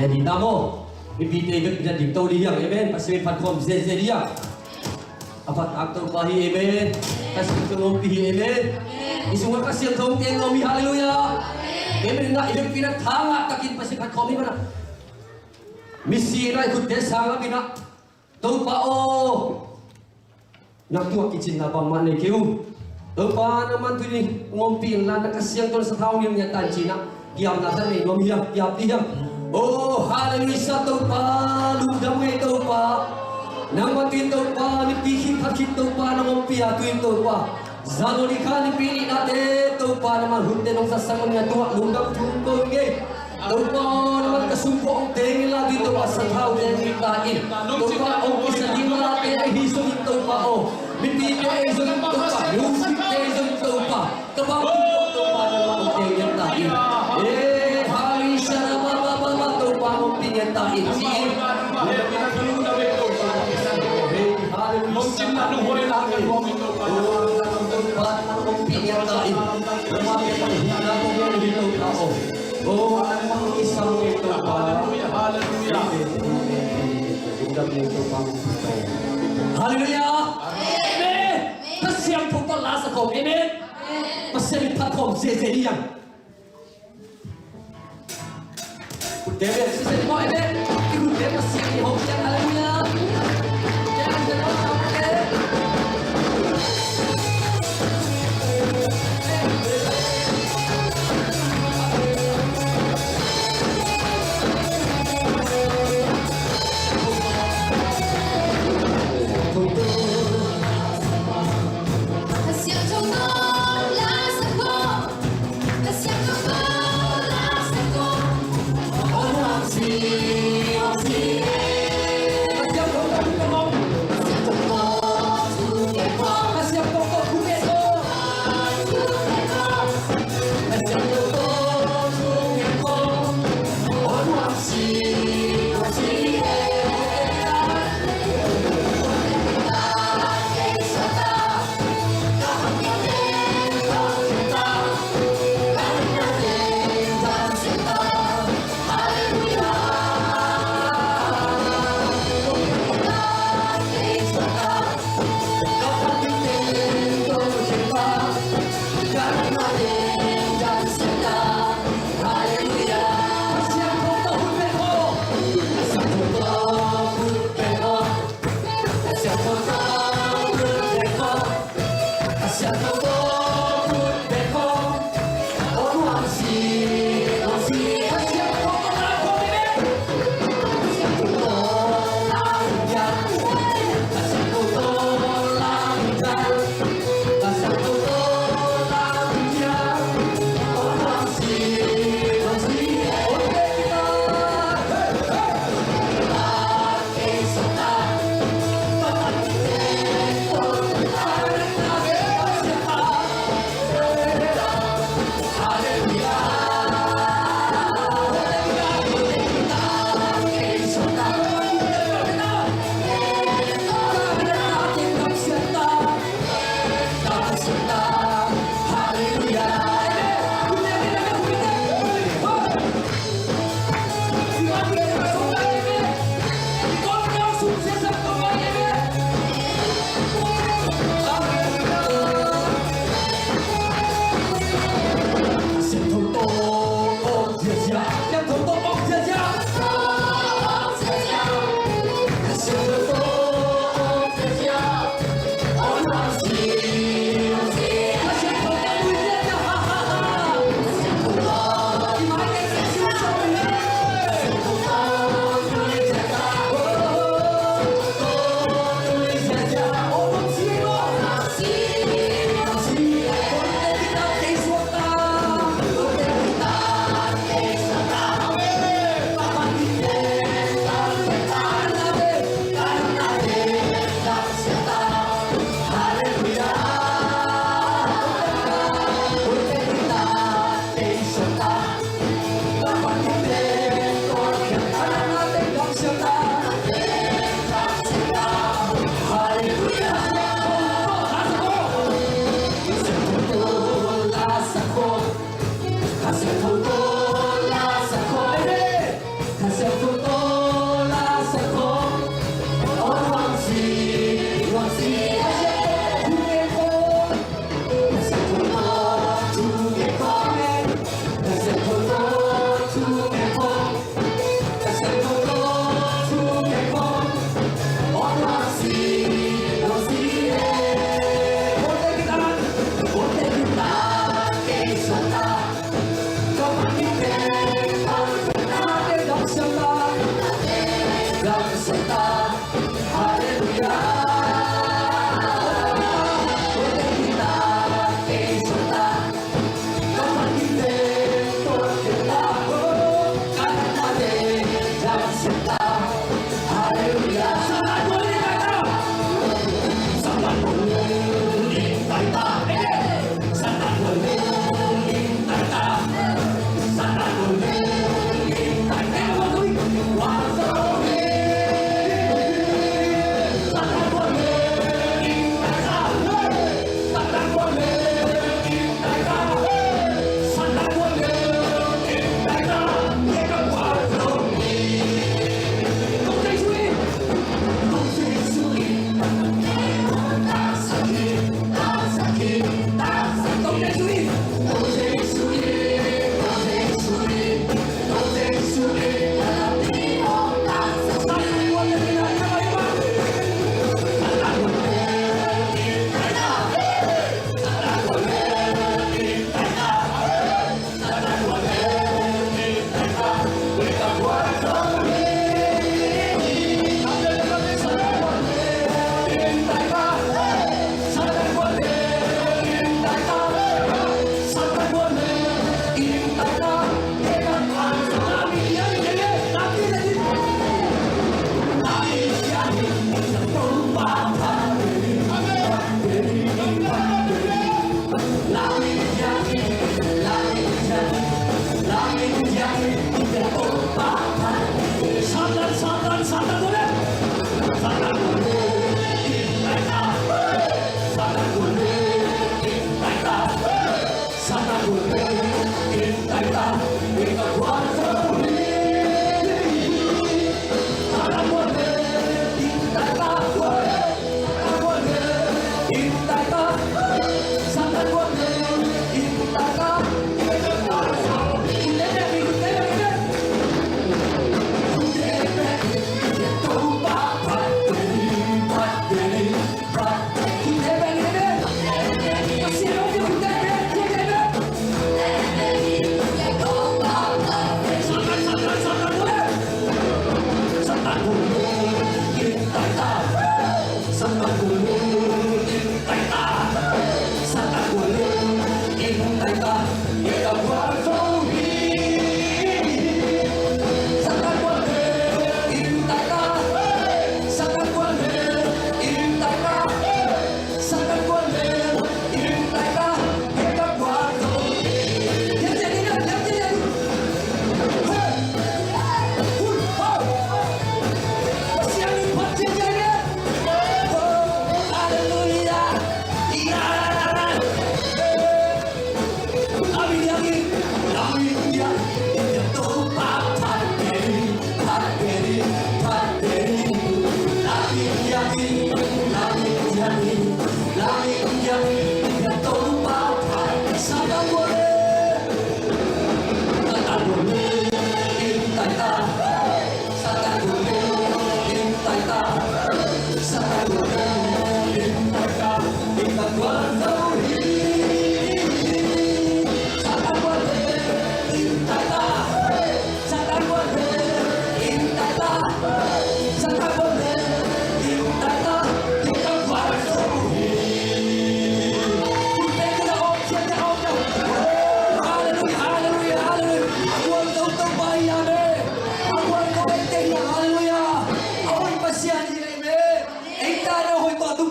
dita mo. Ibigay ka dito diyan, amen. Pasipin patkom zezeriya. Apat akto pahi, amen. Kasi tumumpihi, amen. Isunga kasi ang tungteng ngomi, haleluya. Amen na ibig pinatanga takin pasipin patkom mana. Misira ikut desa bina. Tau pao. Nak tuak kicin nabang mana kiu. Tau pa naman tu ni ngompin lah nak kasiang tu sa tahun yang nyata Cina. Kiam nata ni ngomiya kiam tiang. Oh haleluya tau pa luda me tau pa. Nang matin tau pa ni pihi kakit tau pa nang ngompi atuin tau pa. Zano ni kani pili nate tau pa naman hunde nong sasangon nga tuak lundang jungko nge. Tau pa naman kasumpong tingin lagi tau pa sa tao yang itain. Tau pa o isa di malapit ay hisong tau pa o. Bibigay ay isang tau pa. Music ay isang tau pa. Kabang tau pa naman tingin tain. Eh halisya na mababa tau pa mong pinyatain. Siin. Mungkin nak hore nak ngomong itu Ba't ang pinyatain? Lumapit ang hina mo yung dito ako. Oh, ang isang ito pa. Haleluya, haleluya. Haleluya! Amen! Pasiyang pagpalasa ko, amen? Pasiyang patkom, zezeriyan. Kudebe, sisali mo, amen? Kudebe, pasiyang ihobyan, haleluya! Jangan jangan, amen?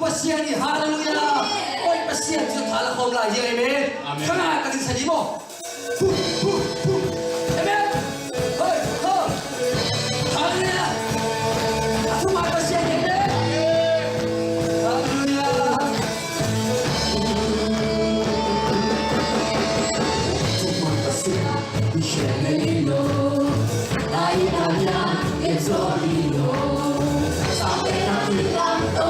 Pasiani, haleluya. Oi, pasian Diyos hala ko la, amen. Amen. Sana ka din sa limo. Amen. Oi, ho. Haleluya. Ako mga pasian, amen. Haleluya. Mga pasian, Michelino, Lainanya, Exolino. Sa akin ang ilang to.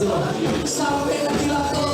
Lumapit na sampai nagilang to,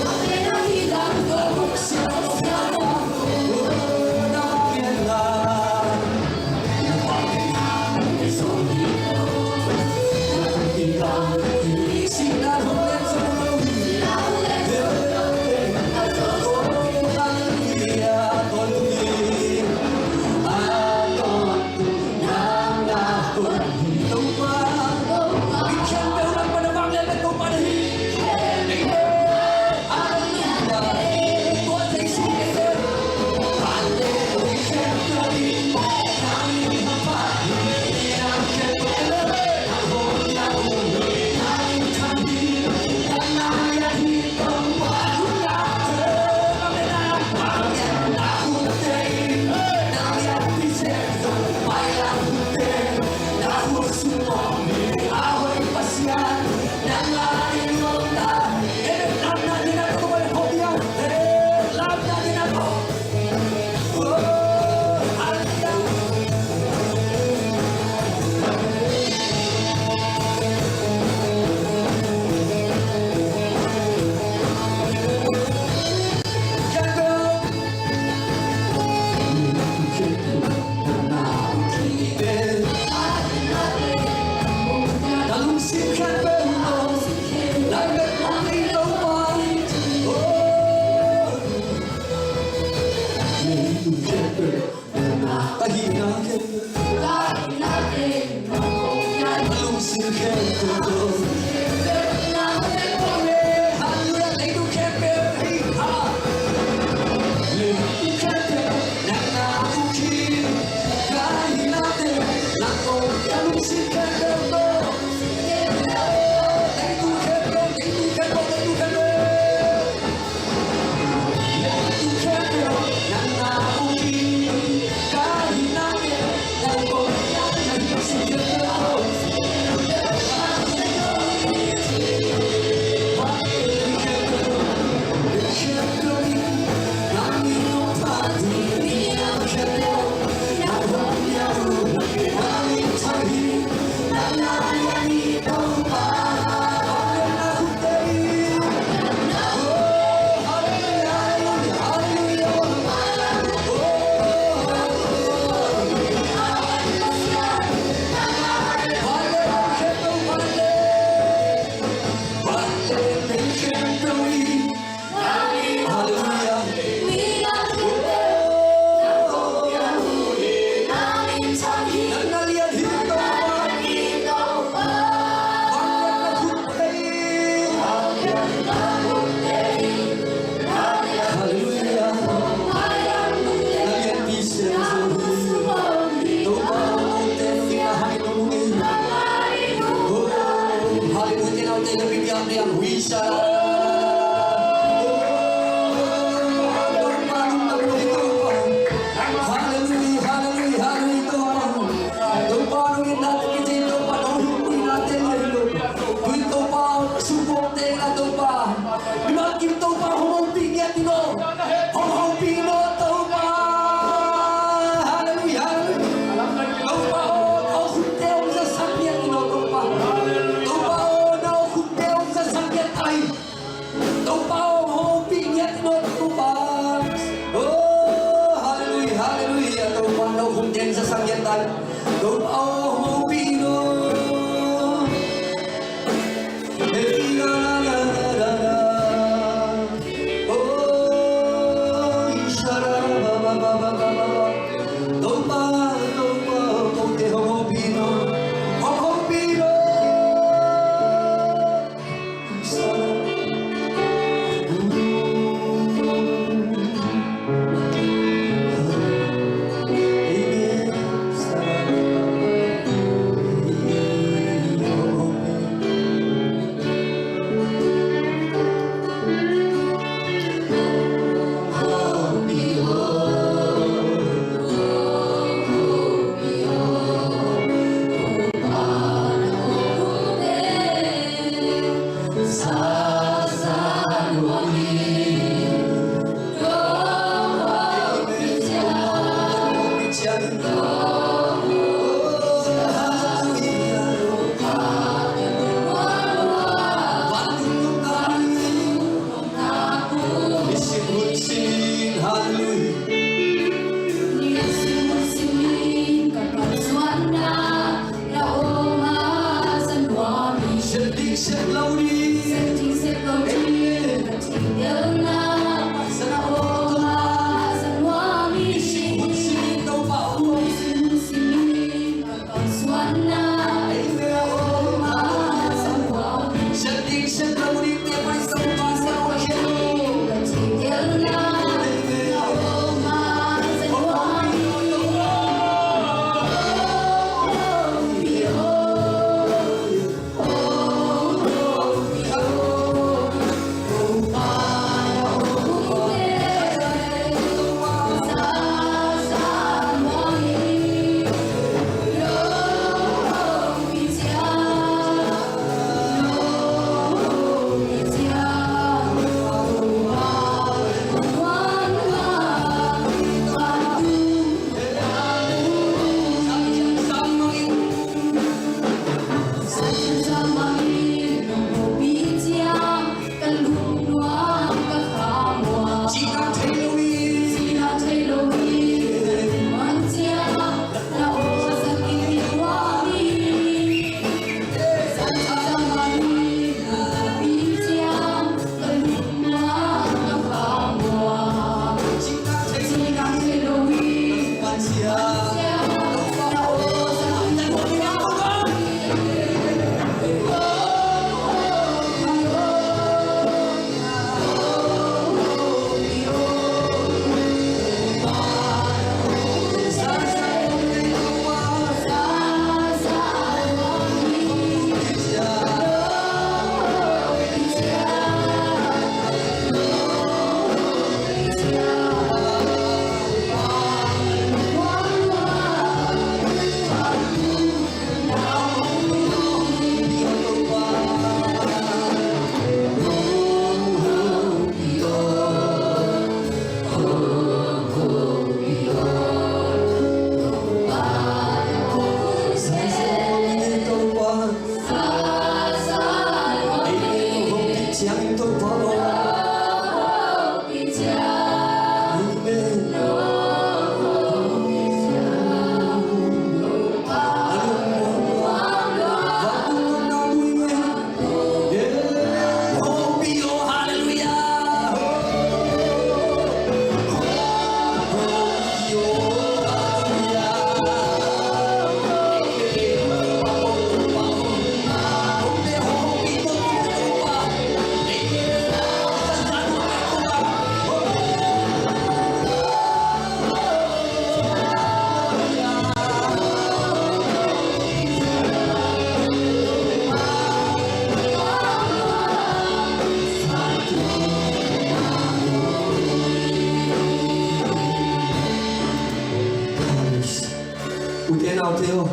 Mateo.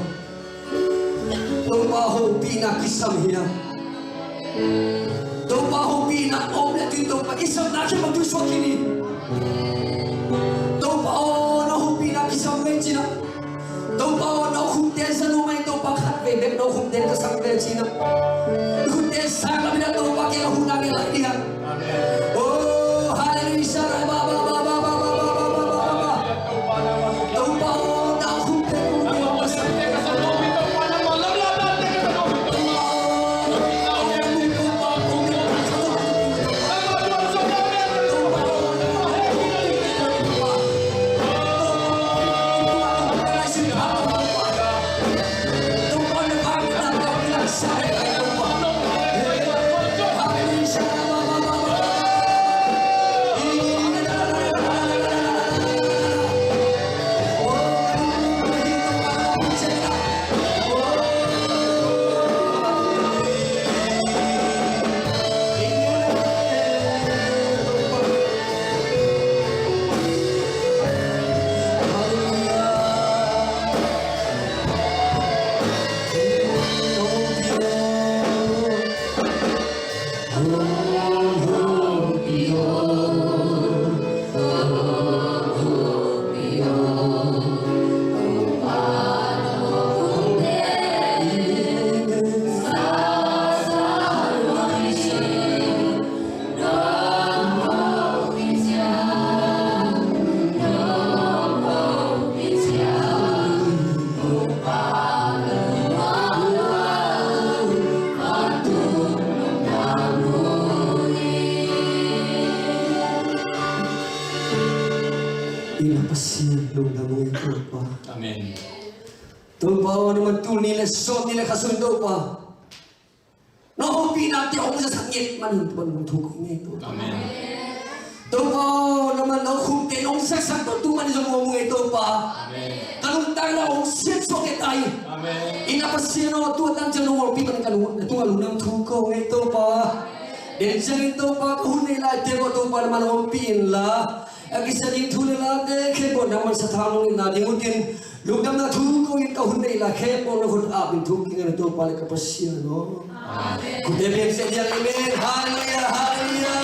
Tupaho pinakisam hiya. Tupaho pinak omlet ito pa isang nakin magduswa kini. Tupaho na ho pinakisam ngayon sina. Tupaho na humten sa lumay ito pakat bebek na humten ka sa ngayon sina. Humten sa kami na ito pakila hunangin lang niya. Oh, hallelujah. Tupaho na humten Inapasin nung namoy ko pa. Amen. Tupaw naman to nila sot nila kasundo pa. No, pinati ako sa sakit. Manintuan mong tukoy niya ito. Amen. Tupaw naman na kumte nung sasakto tuman sa mga ito pa. Amen. Kaluntang na akong sitso kitay. Amen. Inapasin ako tuwatan siya nung walang pipan kaluwa. Tuwalunang tuko ito pa. Then siya ito pa kahunila. Teko ito pa naman akong pinla. Ang isa din tulala de kepo naman sa tanong na dingutin lugam na tuko yung kahunay la kepo na kung abing tuking na ito pala kapasya no. Amen. Kung debeng sa diyan, amen. Hallelujah, hallelujah.